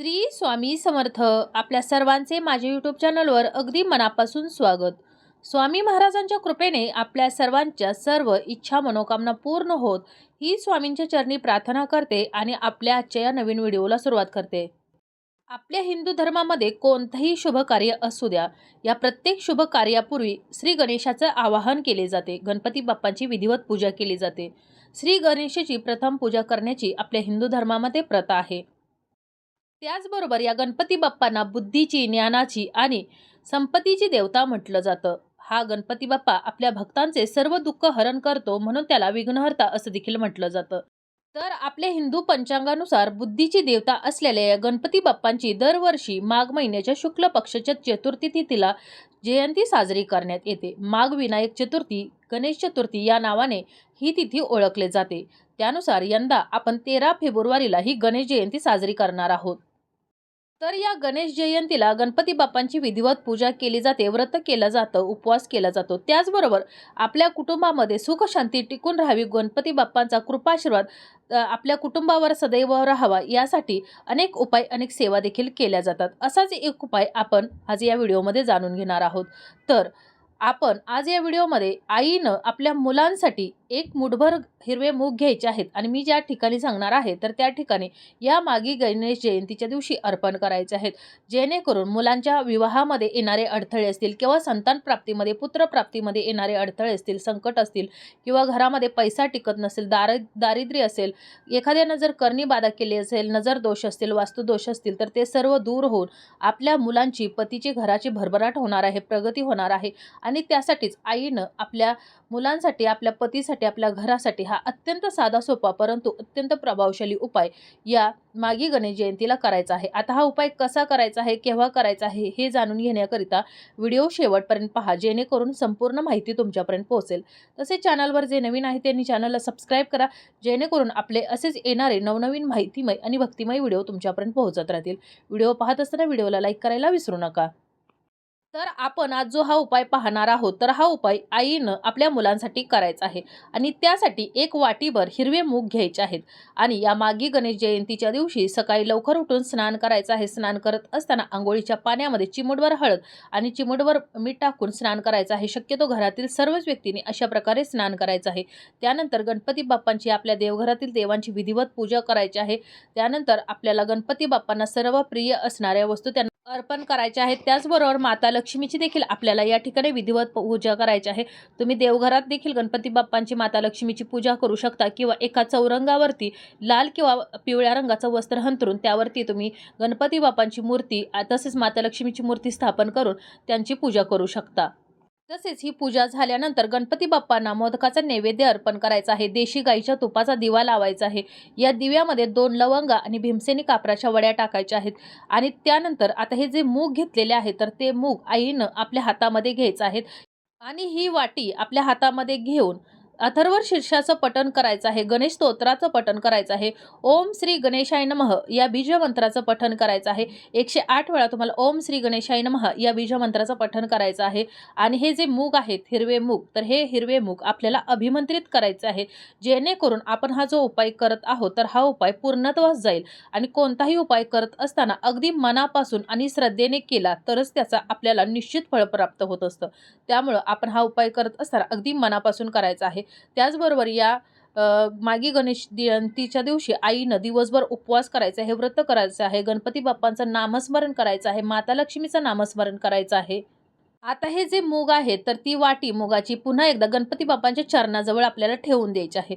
श्री स्वामी समर्थ. आपल्या सर्वांचे माझ्या यूट्यूब चॅनलवर अगदी मनापासून स्वागत. स्वामी महाराजांच्या कृपेने आपल्या सर्वांच्या सर्व इच्छा मनोकामना पूर्ण होत ही स्वामींच्या चरणी प्रार्थना करते आणि आपल्या आजच्या या नवीन व्हिडिओला सुरुवात करते. आपल्या हिंदू धर्मामध्ये कोणतेही शुभ कार्य असू द्या, या प्रत्येक शुभ कार्यापूर्वी श्री गणेशाचे आवाहन केले जाते. गणपती बाप्पांची विधिवत पूजा केली जाते. श्री गणेशाची प्रथम पूजा करण्याची आपल्या हिंदू धर्मामध्ये प्रथा आहे. त्याचबरोबर या गणपती बाप्पांना बुद्धीची, ज्ञानाची आणि संपत्तीची देवता म्हटलं जातं. हा गणपती बाप्पा आपल्या भक्तांचे सर्व दुःख हरण करतो, म्हणून त्याला विघ्नहर्ता असं देखील म्हटलं जातं. तर आपल्या हिंदू पंचांगानुसार बुद्धीची देवता असलेल्या या गणपती बाप्पांची दरवर्षी माघ महिन्याच्या शुक्ल पक्षाच्या चतुर्थी तिथीला जयंती साजरी करण्यात येते. माघ विनायक चतुर्थी, गणेश चतुर्थी या नावाने ही तिथी ओळखली जाते. त्यानुसार यंदा आपण 13 फेब्रुवारीला ही गणेश जयंती साजरी करणार आहोत. तर या गणेश जयंतीला गणपती बाप्पांची विधिवत पूजा केली जाते, व्रत केलं जातं, उपवास केला जातो. त्याचबरोबर आपल्या कुटुंबामध्ये सुख शांती टिकून राहावी, गणपती बाप्पांचा कृपाशीर्वाद आपल्या कुटुंबावर सदैव राहावा, यासाठी अनेक उपाय, अनेक सेवा देखील केल्या जातात. असाच एक उपाय आपण आज या व्हिडिओमध्ये जाणून घेणार आहोत. तर आपण आज या व्हिडिओमध्ये आईनं आपल्या मुलांसाठी एक मुठभर हिरवे मूग घ्यायचे आहेत आणि मी ज्या ठिकाणी सांगणार आहे तर त्या ठिकाणी या मागी गणेश जयंतीच्या दिवशी अर्पण करायचे आहेत, जेणेकरून मुलांच्या विवाहामध्ये येणारे अडथळे असतील किंवा संतान प्राप्तीमध्ये, पुत्रप्राप्तीमध्ये येणारे अडथळे असतील, संकट असतील किंवा घरामध्ये पैसा टिकत नसेल, दारिद्र्य असेल, एखाद्यानं जर करणी बाधा केली असेल, नजर दोष असतील, वास्तुदोष असतील, तर ते सर्व दूर होऊन आपल्या मुलांची, पतीची, घराची भरभराट होणार आहे, प्रगती होणार आहे. आणि त्यासाठीच आईनं आपल्या मुलांसाठी, आपल्या पतीसाठी, आपल्या घरासाठी हा अत्यंत साधा सोपा परंतु अत्यंत प्रभावशाली उपाय या मागी गणेश जयंतीला करायचा आहे. आता हा उपाय कसा करायचा आहे, केव्हा करायचा आहे हे जाणून घेण्याकरिता व्हिडिओ शेवटपर्यंत पहा, जेणेकरून संपूर्ण माहिती तुमच्यापर्यंत पोहोचेल. तसेच चॅनलवर जे नवीन आहे त्यांनी चॅनलला सबस्क्राईब करा, जेणेकरून आपले असेच येणारे नवनवीन माहितीमय आणि भक्तिमय व्हिडिओ तुमच्यापर्यंत पोहोचत राहतील. व्हिडिओ पाहत असताना व्हिडिओला लाईक करायला विसरू नका. तर आपण आज जो हा उपाय पाहणार आहोत, तर हा उपाय आईनं आपल्या मुलांसाठी करायचा आहे आणि त्यासाठी एक वाटीभर हिरवे मूग घ्यायचे आहेत आणि या मागी गणेश जयंतीच्या दिवशी सकाळी लवकर उठून स्नान करायचं आहे. स्नान करत असताना अंघोळीच्या पाण्यामध्ये चिमूटभर हळद आणि चिमूटभर मीठ टाकून स्नान करायचं आहे. शक्यतो घरातील सर्वच व्यक्तींनी अशा प्रकारे स्नान करायचं आहे. त्यानंतर गणपती बाप्पांची, आपल्या देवघरातील देवांची विधिवत पूजा करायची आहे. त्यानंतर आपल्याला गणपती बाप्पांना सर्व प्रिय असणाऱ्या वस्तू त्यांना अर्पण करायचे आहेत. त्याचबरोबर माता लक्ष्मीची देखील आपल्याला या ठिकाणी विधिवत पूजा करायची आहे. तुम्ही देवघरात देखील गणपती बाप्पांची, माता लक्ष्मीची पूजा करू शकता किंवा एका चौरंगावरती लाल किंवा पिवळ्या रंगाचं वस्त्र अंथरून त्यावरती तुम्ही गणपती बाप्पांची मूर्ती तसेच माता लक्ष्मीची मूर्ती स्थापन करून त्यांची पूजा करू शकता. तसेच ही पूजा झाल्यानंतर गणपती बाप्पांना मोदकाचा नैवेद्य अर्पण करायचा आहे. देशी गाईच्या तुपाचा दिवा लावायचा आहे. या दिव्यामध्ये 2 लवंगा आणि भीमसेनी कापराच्या वड्या टाकायच्या आहेत आणि त्यानंतर आता हे जे मूग घेतलेले आहे तर ते मूग आईनं आपल्या हातामध्ये घ्यायचं आहे आणि ही वाटी आपल्या हातामध्ये घेऊन अथर्व शीर्षाचं पठण करायचं आहे. गणेश स्तोत्राचं पठण करायचं आहे. ओम श्री गणेशाय नमः या बीजमंत्राचं पठण करायचं आहे. 108 वेळा तुम्हाला ओम श्री गणेशाय नमः या बीजमंत्राचं पठण करायचं आहे. आणि हे जे मूग आहेत, हिरवे मूग, तर हे हिरवे मूग आपल्याला अभिमंत्रित करायचे आहे, जेणेकरून आपण हा जो उपाय करत आहोत तर हा उपाय पूर्णत्वास जाईल. आणि कोणताही उपाय करत असताना अगदी मनापासून आणि श्रद्धेने केला तरच त्याचा आपल्याला निश्चित फळ प्राप्त होत असतं. त्यामुळं आपण हा उपाय करत असताना अगदी मनापासून करायचा आहे. त्याचबरोबर या मागी गणेश जयंतीच्या दिवशी आईनं दिवसभर उपवास करायचा आहे, व्रत करायचं आहे, गणपती बाप्पांचं नामस्मरण करायचं आहे, माता लक्ष्मीचं नामस्मरण करायचं आहे. आता हे जे मूग आहे तर ती वाटी मुगाची पुन्हा एकदा गणपती बाप्पांच्या चरणाजवळ आपल्याला ठेवून द्यायची आहे.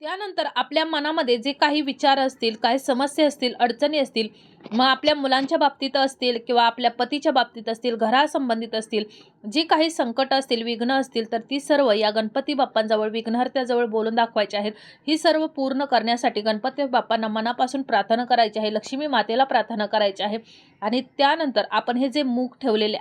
त्यानंतर आपल्या मनामध्ये जे काही विचार असतील, काही समस्या असतील, अडचणी असतील, मग आपल्या मुलांच्या बाबतीत असतील किंवा आपल्या पतीच्या बाबतीत असतील, घरासंबंधित असतील, जी काही संकट असतील, विघ्न असतील, तर ती सर्व या गणपती बाप्पांजवळ, विघ्नहर्त्याजवळ बोलून दाखवायची आहेत. ही सर्व पूर्ण करण्यासाठी गणपती बाप्पांना मनापासून प्रार्थना करायची आहे, लक्ष्मी मातेला प्रार्थना करायची आहे. आणि त्यानंतर आपण हे जे मूग ठेवलेले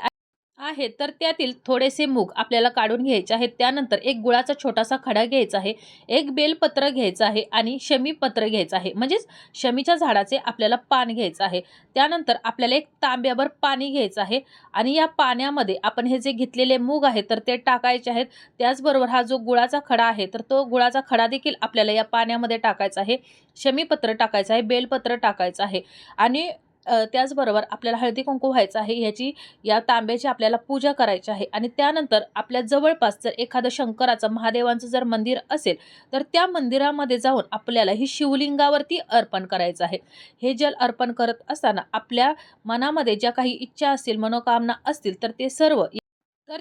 आहे तर त्यातील थोडेसे मूग आपल्याला काढून घ्यायचे आहेत. त्यानंतर एक गुळाचा छोटासा खडा घ्यायचा आहे, एक बेलपत्र घ्यायचं आहे आणि शमीपत्र घ्यायचं आहे, म्हणजेच शमीच्या झाडाचे आपल्याला पान घ्यायचं आहे. त्यानंतर आपल्याला एक तांब्याभर पाणी घ्यायचं आहे आणि या पाण्यामध्ये आपण हे जे घेतलेले मूग आहेत तर ते टाकायचे आहेत. त्याचबरोबर हा जो गुळाचा खडा आहे तर तो गुळाचा खडा देखील आपल्याला या पाण्यामध्ये टाकायचा आहे. शमीपत्र टाकायचं आहे, बेलपत्र टाकायचं आहे आणि त्याचबरोबर आपल्याला हळदी कुंकू व्हायचं आहे, ह्याची या तांब्याची आपल्याला पूजा करायची आहे. आणि त्यानंतर आपल्या जवळपास जर एखादं शंकराचं महादेवांचं जर मंदिर असेल तर त्या मंदिरामध्ये जाऊन आपल्याला ही शिवलिंगावरती अर्पण करायचं आहे. हे जल अर्पण करत असताना आपल्या मनामध्ये ज्या काही इच्छा असतील, मनोकामना असतील तर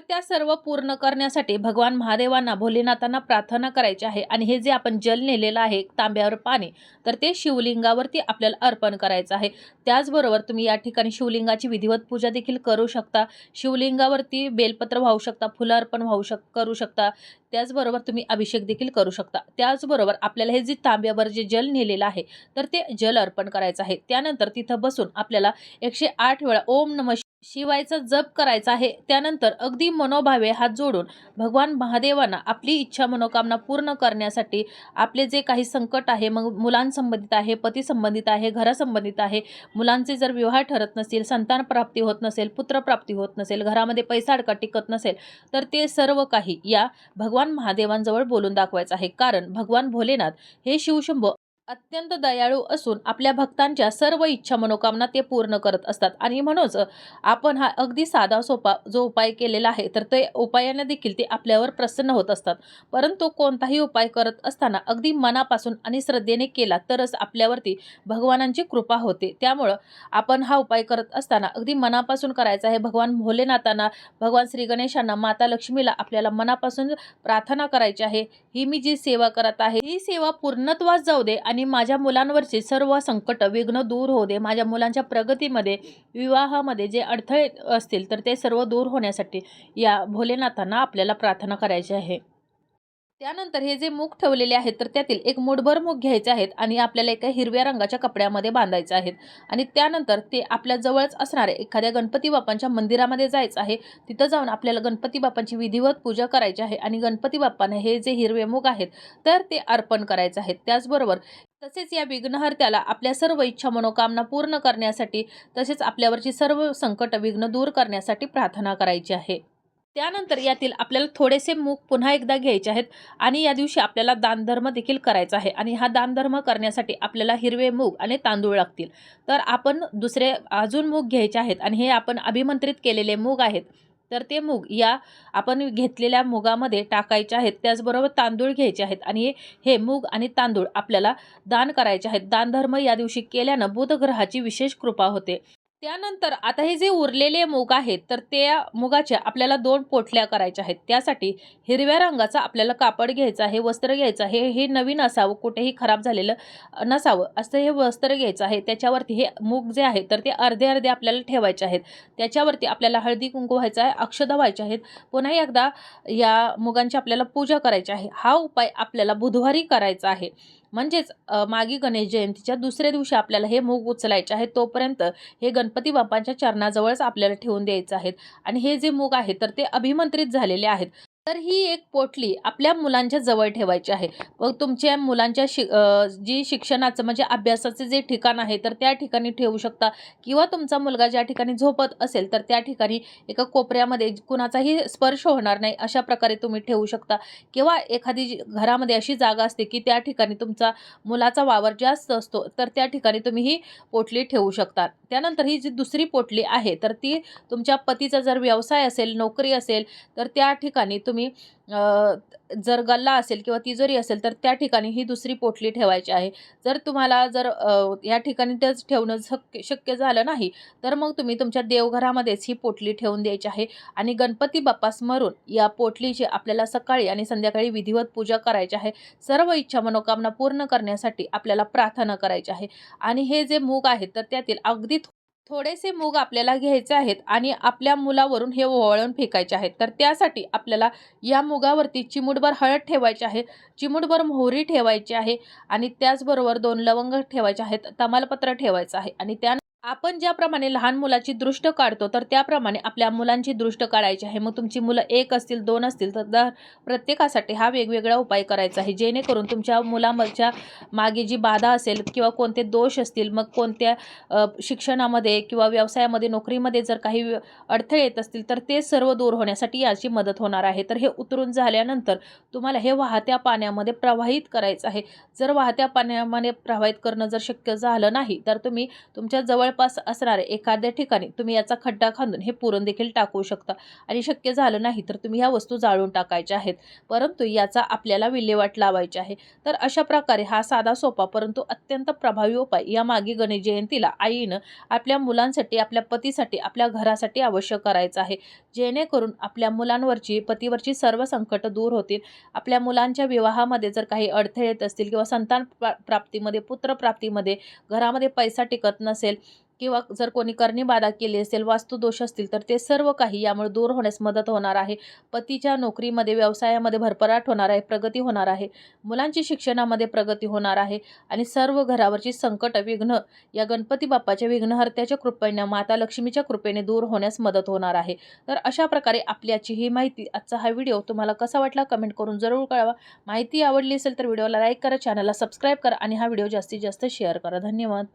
त्या सर्व पूर्ण करण्यासाठी भगवान महादेवांना, भोलेनाथांना प्रार्थना करायची आहे. आणि हे जे आपण जल नेलेलं आहे तांब्यावर पाणी, तर ते शिवलिंगावरती आपल्याला अर्पण करायचं आहे. त्याचबरोबर तुम्ही या ठिकाणी शिवलिंगाची विधिवत पूजा देखील करू शकता. शिवलिंगावरती बेलपत्र वाहू शकता, फुलं अर्पण करू शकता. त्याचबरोबर तुम्ही अभिषेक देखील करू शकता. त्याचबरोबर आपल्याला हे जे तांब्यावर जे जल नेलेलं आहे तर ते जल अर्पण करायचं आहे. त्यानंतर तिथं बसून आपल्याला 108 वेळा ओम नमः शिवायचा जप करायचा आहे. त्यानंतर अगदी मनोभावे हात जोडून भगवान महादेवांना आपली इच्छा मनोकामना पूर्ण करण्यासाठी, आपले जे काही संकट आहे, मग मुलांसंबंधित आहे, पतीसंबंधित आहे, घरासंबंधित आहे, मुलांचे जर विवाह ठरत नसतील, संतान प्राप्ती होत नसेल, पुत्रप्राप्ती होत नसेल, घरामध्ये पैसा अडका टिकत नसेल, तर ते सर्व काही या भगवान महादेवांजवळ बोलून दाखवायचं आहे. कारण भगवान भोलेनाथ हे शिवशंभो अत्यंत दयाळू असून आपल्या भक्तांच्या सर्व इच्छा मनोकामना ते पूर्ण करत असतात. आणि म्हणूनच आपण हा अगदी साधा सोपा जो उपाय केलेला आहे तर ते उपायाने देखील ते आपल्यावर प्रसन्न होत असतात. परंतु कोणताही उपाय करत असताना अगदी मनापासून आणि श्रद्धेने केला तरच आपल्यावरती भगवानांची कृपा होते. त्यामुळं आपण हा उपाय करत असताना अगदी मनापासून करायचा आहे. भगवान भोलेनाथांना, भगवान श्री गणेशांना, माता लक्ष्मीला आपल्याला मनापासून प्रार्थना करायची आहे. ही मी जी सेवा करत आहे ही सेवा पूर्णत्वास जाऊ दे आणि माझ्या मुलांवरचे सर्व संकट विघ्न दूर होऊ दे. माझ्या मुलांच्या प्रगतीमध्ये, विवाहामध्ये जे अडथळे असतील तर ते सर्व दूर होण्यासाठी या भोलेनाथांना आपल्याला प्रार्थना करायची आहे. त्यानंतर हे जे मूग ठेवलेले आहेत तर त्यातील एक मूठभर मूग घ्यायचे आहेत आणि आपल्याला एका हिरव्या रंगाच्या कपड्यामध्ये बांधायचे आहेत. आणि त्यानंतर ते आपल्या जवळच असणाऱ्या एखाद्या गणपती बाप्पांच्या मंदिरामध्ये जायचं आहे. तिथं जाऊन आपल्याला गणपती बाप्पांची विधिवत पूजा करायची आहे आणि गणपती बाप्पांना हे जे हिरवे मूग आहेत तर ते अर्पण करायचे आहेत. त्याचबरोबर तसेच या विघ्नहर्त्याला आपल्या सर्व इच्छा मनोकामना पूर्ण करण्यासाठी, तसेच आपल्यावरची सर्व संकट विघ्न दूर करण्यासाठी प्रार्थना करायची आहे. त्यानंतर यातील आपल्याला थोडेसे मूग पुन्हा एकदा घ्यायचे आहेत आणि या दिवशी आपल्याला दानधर्म देखील करायचा आहे. आणि हा दानधर्म करण्यासाठी आपल्याला हिरवे मूग आणि तांदूळ लागतील. तर आपण दुसरे अजून मूग घ्यायचे आहेत आणि हे आपण अभिमंत्रित केलेले मूग आहेत. तर ते मूग या आपण घेतलेल्या मुगामध्ये टाकायचे आहेत. त्याचबरोबर तांदूळ घ्यायचे आहेत आणि हे मूग आणि तांदूळ आपल्याला दान करायचे आहेत. दानधर्म या दिवशी केल्यानं बुध ग्रहाची विशेष कृपा होते. त्यानंतर आता हे जे उरलेले मूग आहेत तर त्या मुगाच्या आपल्याला 2 पोटल्या करायच्या आहेत. त्यासाठी हिरव्या रंगाचा आपल्याला कापड घ्यायचं आहे, वस्त्र घ्यायचं आहे. हे नवीन असावं, कुठेही खराब झालेलं नसावं असं हे वस्त्र घ्यायचं आहे. त्याच्यावरती हे मूग जे आहे तर ते अर्धे अर्धे आपल्याला ठेवायचे आहेत. त्याच्यावरती आपल्याला हळदी कुंकू व्हायचं आहे, अक्षता व्हायचे आहेत. पुन्हा एकदा या मुगांची आपल्याला पूजा करायची आहे. हा उपाय आपल्याला बुधवारी करायचा आहे. म्हणजेच मागी गणेश जयंतीच्या दुसऱ्या दिवशी आपल्याला हे मूग उचलायचे आहेत. तोपर्यंत हे गणपती बाप्पांच्या चरणाजवळच आपल्याला ठेवून द्यायचं आहेत. आणि हे जे मूग आहे तर ते अभिमंत्रित झालेले आहेत. तर ही एक पोटली आपल्या मुलांच्या जवळ ठेवायची आहे. मग तुमच्या मुलांच्या जी शिक्षणाचं म्हणजे अभ्यासाचे जे ठिकाण आहे तर त्या ठिकाणी ठेवू शकता. किंवा तुमचा मुलगा ज्या ठिकाणी झोपत असेल तर त्या ठिकाणी एका कोपऱ्यामध्ये कुणाचाही स्पर्श होणार नाही अशा प्रकारे तुम्ही ठेवू शकता. किंवा एखादी घरामध्ये अशी जागा असते की त्या ठिकाणी तुमचा मुलाचा वावर जास्त असतो तर त्या ठिकाणी तुम्ही ही पोटली ठेवू शकता. त्यानंतर ही जी दुसरी पोटली आहे तर ती तुमच्या पतीचा जर व्यवसाय असेल, नोकरी असेल तर त्या ठिकाणी तुम्ही जर गल्ला असेल किंवा तिजोरी असेल तर त्या ठिकाणी ही दुसरी पोटली ठेवायची आहे. जर तुम्हाला या ठिकाणी तेच ठेवणं शक्य झालं नाही तर मग तुम्ही तुमच्या देवघरामध्येच ही पोटली ठेवून द्यायची आहे. आणि गणपती बाप्पा स्मरून या पोटलीची आपल्याला सकाळी आणि संध्याकाळी विधिवत पूजा करायची आहे. सर्व इच्छा मनोकामना पूर्ण करण्यासाठी आपल्याला प्रार्थना करायची आहे. आणि हे जे मूग आहेत तर त्यातील अगदी थोडेसे मूग आपल्याला घ्यायचे आहेत आणि आपल्या मुलावरून हे ओवाळून फेकायचे आहेत. तर त्यासाठी आपल्याला या मुगावरती चिमूटभर हळद ठेवायची आहे, चिमूटभर मोहरी ठेवायची आहे आणि त्याचबरोबर 2 लवंग ठेवायचे आहेत, तमालपत्र ठेवायचं आहे. आणि त्या आपण ज्याप्रमाणे लहान मुलाची दृष्ट काढतो तर त्याप्रमाणे आपल्या मुलांची दृष्ट काढायची आहे. मग तुमची मुलं 1 असतील, 2 असतील तर प्रत्येकासाठी हा वेगवेगळा उपाय करायचा आहे. जेणेकरून तुमच्या मुलाच्या मागे जी बाधा असेल किंवा कोणते दोष असतील, मग कोणत्या शिक्षणामध्ये किंवा व्यवसायामध्ये, नोकरीमध्ये जर काही अडथळे येत असतील तर ते सर्व दूर होण्यासाठी याची मदत होणार आहे. तर हे उतरून झाल्यानंतर तुम्हाला हे वाहत्या पाण्यामध्ये प्रवाहित करायचं आहे. जर वाहत्या पाण्यामध्ये प्रवाहित करणं जर शक्य झालं नाही तर तुम्ही तुमच्या जवळ जवळपास असणारे एखाद्या ठिकाणी तुम्ही याचा खड्डा खांदून हे पुरण देखील टाकू शकता आणि शक्य झालं नाही तर तुम्ही ह्या वस्तू जाळून टाकायच्या आहेत, परंतु याचा आपल्याला विल्हेवाट लावायची आहे. तर अशा प्रकारे हा साधा सोपा परंतु अत्यंत प्रभावी उपाय यामागे गणेश जयंतीला आईनं आपल्या मुलांसाठी, आपल्या पतीसाठी, आपल्या घरासाठी अवश्य करायचा आहे, जेणेकरून आपल्या मुलांवरची, पतीवरची सर्व संकट दूर होतील. आपल्या मुलांच्या विवाहामध्ये जर काही अडथळे येत असतील किंवा संतान प्राप्तीमध्ये, पुत्रप्राप्तीमध्ये, घरामध्ये पैसा टिकत नसेल किंवा जर कोणी कर्णीबाधा केली असेल, वास्तुदोष असतील, तर ते सर्व काही यामुळे दूर होण्यास मदत होणार आहे. पतीच्या नोकरीमध्ये, व्यवसायामध्ये भरभराट होणार आहे, प्रगती होणार आहे. मुलांची शिक्षणामध्ये प्रगती होणार आहे आणि सर्व घरावरची संकट, विघ्न या गणपती बाप्पाच्या विघ्नहर्त्याच्या कृपेने, माता लक्ष्मीच्या कृपेने दूर होण्यास मदत होणार आहे. तर अशा प्रकारे आपली आजची ही माहिती, आजचा हा व्हिडिओ तुम्हाला कसा वाटला कमेंट करून जरूर कळवा. माहिती आवडली असेल तर व्हिडिओला लाईक करा, चॅनलला सबस्क्राईब करा आणि हा व्हिडिओ जास्तीत जास्त शेअर करा. धन्यवाद.